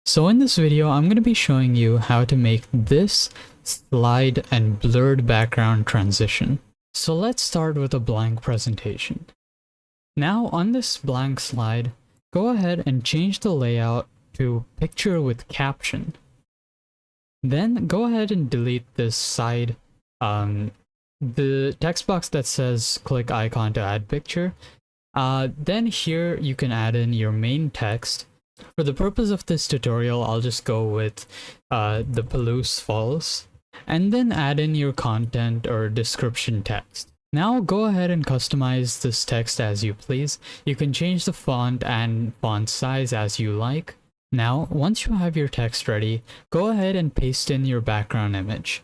So in this video, I'm going to be showing you how to make this slide and blurred background transition. So let's start with a blank presentation. Now on this blank slide, go ahead and change the layout to picture with caption. Then go ahead and delete this side, the text box that says click icon to add picture. Then here you can add in your main text. For the purpose of this tutorial, I'll just go with the Palouse Falls, and then add in your content or description text. Now go ahead and customize this text as you please. You can change the font and font size as you like. Now, once you have your text ready, go ahead and paste in your background image.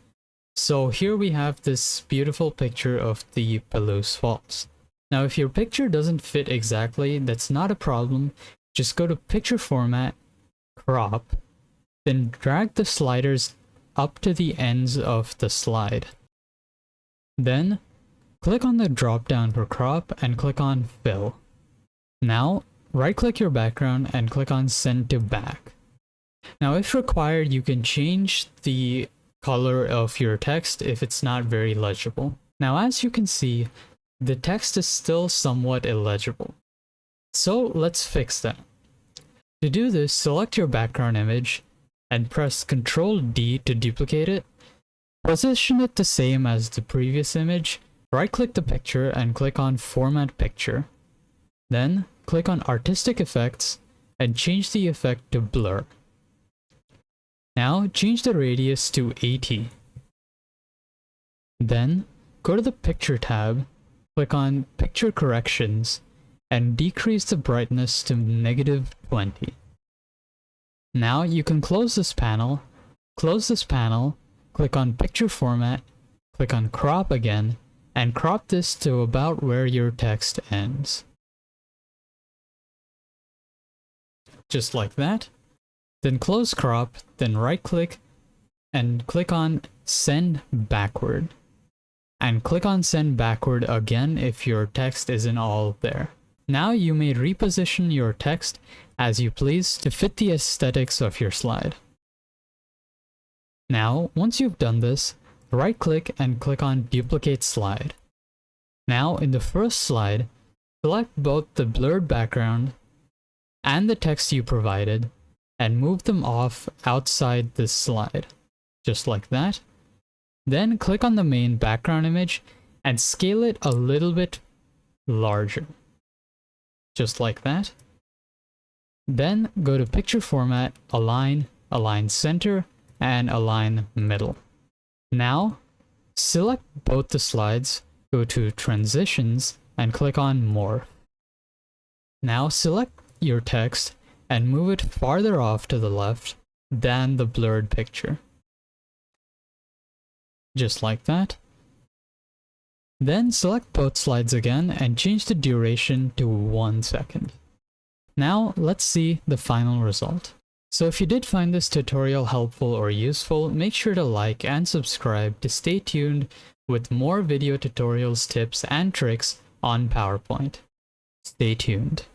So here we have this beautiful picture of the Palouse Falls. Now, if your picture doesn't fit exactly, that's not a problem. Just go to picture format, crop, then drag the sliders up to the ends of the slide. Then click on the drop down for crop and click on fill. Now right click your background and click on send to back. Now if required, you can change the color of your text if it's not very legible. Now as you can see, the text is still somewhat illegible. So let's fix that. To do this, select your background image and press Ctrl D to duplicate it. Position it the same as the previous image. Right click the picture and click on Format Picture. Then click on Artistic Effects and change the effect to Blur. Now change the radius to 80. Then go to the Picture tab, click on Picture Corrections, and decrease the brightness to -20. Now you can close this panel, click on Picture Format, click on Crop again, and crop this to about where your text ends. Just like that. Then close crop, then right click and click on Send Backward. And click on Send Backward again if your text isn't all there. Now you may reposition your text as you please to fit the aesthetics of your slide. Now, once you've done this, right click and click on Duplicate Slide. Now in the first slide, select both the blurred background and the text you provided and move them off outside this slide, just like that. Then click on the main background image and scale it a little bit larger. Just like that. Then go to Picture Format, Align, Align Center, and Align Middle. Now, select both the slides, go to Transitions, and click on Morph. Now select your text and move it farther off to the left than the blurred picture. Just like that. Then select both slides again and change the duration to 1 second. Now let's see the final result. So if you did find this tutorial helpful or useful, make sure to like and subscribe to stay tuned with more video tutorials, tips, and tricks on PowerPoint. Stay tuned.